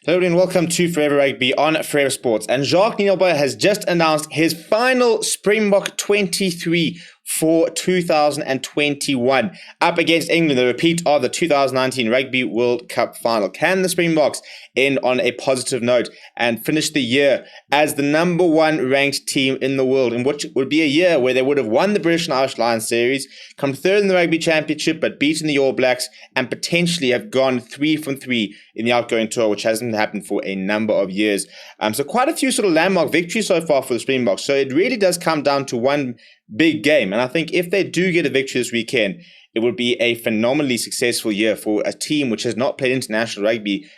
Hello and welcome to Forever Rugby on Forever Sports. And Jacques Nienaber has just announced his final Springbok 23 for 2021 up against England, the repeat of the 2019 Rugby World Cup final. Can the Springboks end on a positive note and finish the year as the number one ranked team in the world, in which would be a year where they would have won the British and Irish Lions series, come third in the Rugby Championship, but beaten the All Blacks, and potentially have gone 3 from 3 in the outgoing tour, which hasn't happened for a number of years. So quite a few sort of landmark victories so far for the Springboks. So it really does come down to one big game. And I think if they do get a victory this weekend, it would be a phenomenally successful year for a team which has not played international rugby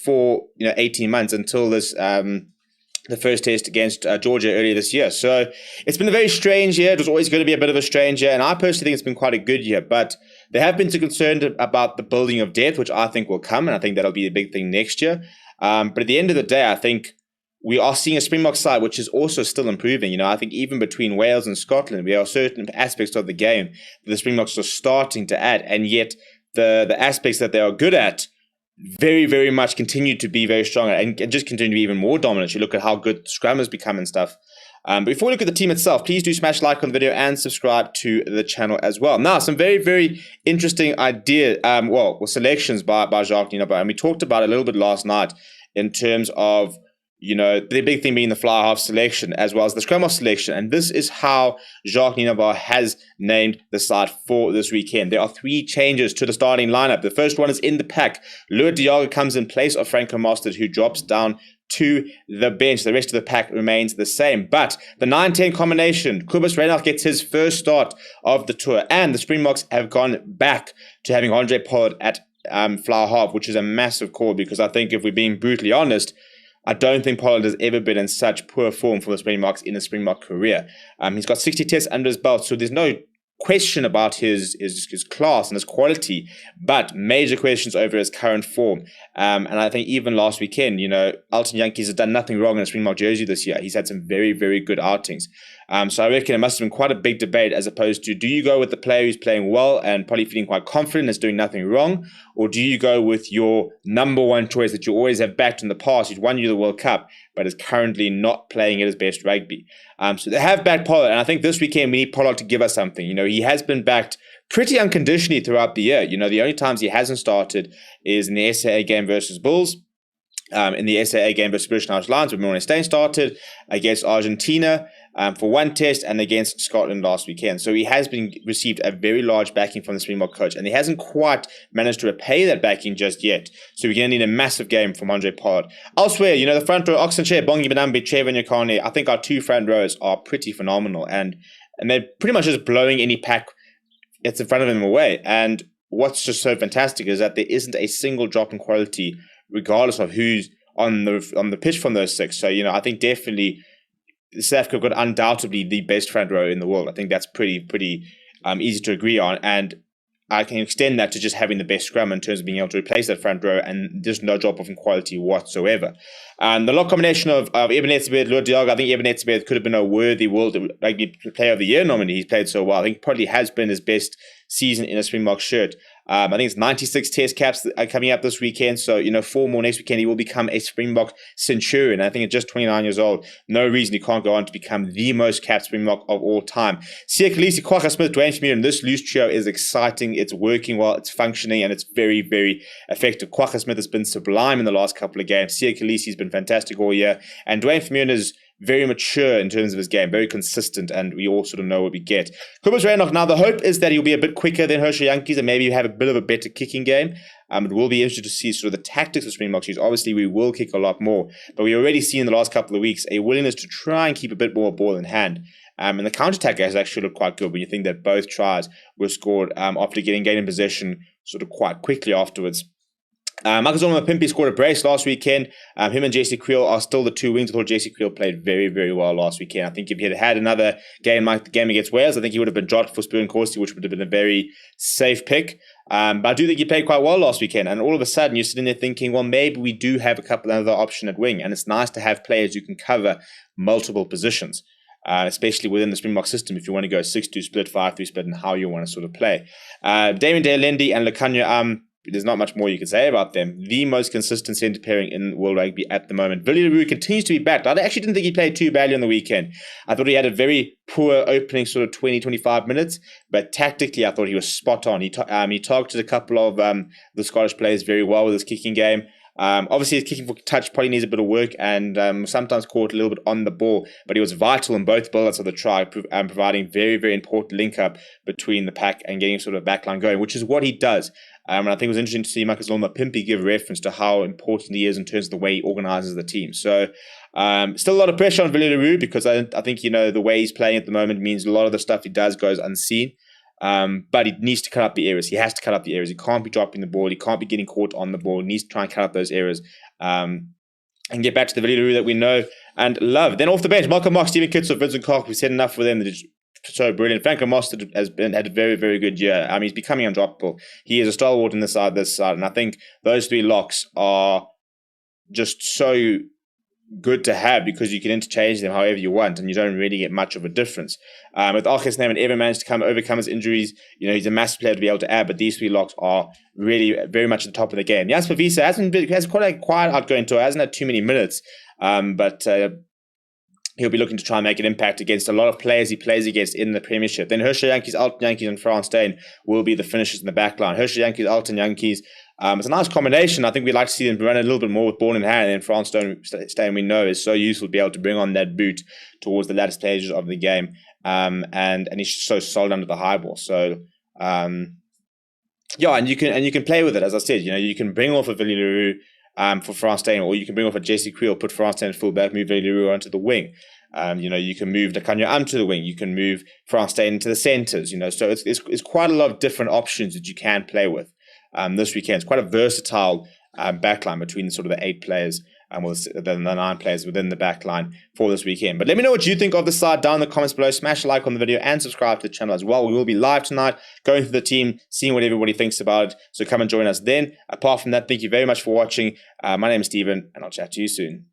for 18 months until this the first test against Georgia earlier this year. So it's been a very strange year. It was always going to be a bit of a strange year, and I personally think it's been quite a good year. But they have been concerned about the building of depth, which I think will come, and I think that'll be a big thing next year. But at the end of the day, I think we are seeing a Springbok side which is also still improving. I think even between Wales and Scotland, there are certain aspects of the game that the Springboks are starting to add, and yet the aspects that they are good at very, very much continue to be very strong and just continue to be even more dominant. You look at how good Scrum has become and stuff. But before we look at the team itself, please do smash like on the video and subscribe to the channel as well. Now, some very, very interesting ideas, selections by Jacques Nienaber, and we talked about it a little bit last night in terms of the big thing being the fly half selection as well as the scrum half selection. And this is how Jacques Nienaber has named the side for this weekend. There are 3 changes to the starting lineup. The first one is in the pack. Lood de Jager comes in place of Franco Mostert, who drops down to the bench. The rest of the pack remains the same. But the 9-10 combination, REINACH gets his first start of the tour. And the Springboks have gone back to having Andre Pollard at fly half, which is a massive call, because I think if we're being brutally honest, I don't think Pollard has ever been in such poor form for the Springboks in his Springbok career. He's got 60 tests under his belt, so there's no question about his class and his quality, but major questions over his current form. And I think even last weekend, Elton Jantjies has done nothing wrong in a Springbok jersey this year. He's had some very, very good outings. So I reckon it must have been quite a big debate, as opposed to, do you go with the player who's playing well and probably feeling quite confident, is doing nothing wrong, or do you go with your number one choice that you always have backed in the past, who's won you the World Cup, but is currently not playing at his best rugby? So they have backed Pollard, and I think this weekend we need Pollard to give us something. He has been backed pretty unconditionally throughout the year. The only times he hasn't started is in the SAA game versus Bulls, in the SAA game versus British and Irish Lions, when Morné Steyn started, against Argentina for one test, and against Scotland last weekend. So he has received a very large backing from the Springbok coach, and he hasn't quite managed to repay that backing just yet. So we're going to need a massive game from Andre Pollard. Elsewhere, the front row, Oxenchair, Bongi Benambi, Trevor Nyakane, I think our 2 front rows are pretty phenomenal, and they're pretty much just blowing any pack that's in front of them away. And what's just so fantastic is that there isn't a single drop in quality, regardless of who's on the pitch from those 6. So, I think definitely South Africa have got undoubtedly the best front row in the world. I think that's pretty easy to agree on. And I can extend that to just having the best scrum in terms of being able to replace that front row, and there's no drop off in quality whatsoever. And the lock combination of Eben Etzebeth, Lood de Jager, I think Eben Etzebeth could have been a worthy World Rugby Player of the Year nominee. He's played so well. I think probably has been his best season in a Springbok shirt. I think it's 96 test caps that are coming up this weekend. So, 4 more next weekend. He will become a Springbok centurion. I think at just 29 years old, no reason he can't go on to become the most capped Springbok of all time. Siya Kolisi, Kwagga Smith, Dwayne Vermeulen, this loose trio is exciting. It's working well, it's functioning, and it's very, very effective. Kwagga Smith has been sublime in the last couple of games. Siya Kolisi has been fantastic all year. And Dwayne Vermeulen is very mature in terms of his game, very consistent, and we all sort of know what we get. REINACH, now the hope is that he'll be a bit quicker than Herschel Jantjies and maybe have a bit of a better kicking game. It will be interesting to see sort of the tactics of Springboks use. Obviously, we will kick a lot more, but we already see in the last couple of weeks a willingness to try and keep a bit more ball in hand. And the counter-attack has actually looked quite good when you think that both tries were scored after gaining possession sort of quite quickly afterwards. Makazole Mapimpi scored a brace last weekend. Him and JC Creel are still the 2 wings. I thought JC Creel played very, very well last weekend. I think if he had another game like the game against Wales, I think he would have been dropped for Spur Nkosi, which would have been a very safe pick. But I do think he played quite well last weekend. And all of a sudden, you're sitting there thinking, well, maybe we do have a couple of other options at wing. And it's nice to have players who can cover multiple positions. Especially within the Springbok system, if you want to go 6-2 split, 5-3 split, and how you want to sort of play. Damien De Allende and Lekanya there's not much more you can say about them. The most consistent centre pairing in World Rugby at the moment. Villiers continues to be backed. I actually didn't think he played too badly on the weekend. I thought he had a very poor opening sort of 20-25 minutes, but tactically I thought he was spot on. He targeted a couple of the Scottish players very well with his kicking game. Obviously his kicking for touch probably needs a bit of work, and sometimes caught a little bit on the ball, but he was vital in both build-ups of the try, providing very, very important link-up between the pack and getting sort of a backline going, which is what he does. And I think it was interesting to see Marcus Loma-Pimpy give reference to how important he is in terms of the way he organises the team. So still a lot of pressure on Villiers because I think, the way he's playing at the moment means a lot of the stuff he does goes unseen. But he needs to cut up the errors. He has to cut up the errors. He can't be dropping the ball. He can't be getting caught on the ball. He needs to try and cut up those errors and get back to the Villiers that we know and love. Then off the bench, Malcolm Marx, Stephen Kitsoff, Vincent Clark, we've said enough for them. They're just so brilliant. Franco Moss had a very, very good year. He's becoming undroppable. He is a stalwart in this side, and I think those three locks are just so good to have because you can interchange them however you want and you don't really get much of a difference. With Archis Name and Evan managed to overcome his injuries, he's a massive player to be able to add, but these three locks are really very much at the top of the game. Jasper Wiese has quite a quiet outgoing tour, hasn't had too many minutes, but he'll be looking to try and make an impact against a lot of players he plays against in the Premiership. Then Herschel Yankees, Alton Yankees, and Frans Steyn will be the finishers in the back line. Herschel Yankees, Alton Yankees. It's a nice combination. I think we'd like to see them run a little bit more with ball in hand. And then Frans Steyn, we know, is so useful to be able to bring on that boot towards the latter stages of the game. And he's so solid under the high ball. So, and you can play with it. As I said, you can bring off a Villiers for Frans Steyn, or you can bring off a Jesse Creel, put Frans Steyn at fullback, move Villiers onto the wing. You can move Nakanyo to the wing. You can move Frans Steyn into the centres. So it's quite a lot of different options that you can play with. This weekend, it's quite a versatile backline between sort of the 8 players and the 9 players within the backline for this weekend. But let me know what you think of the side down in the comments below. Smash a like on the video and subscribe to the channel as well. We will be live tonight, going through the team, seeing what everybody thinks about it. So come and join us then. Apart from that, thank you very much for watching. My name is Stephen, and I'll chat to you soon.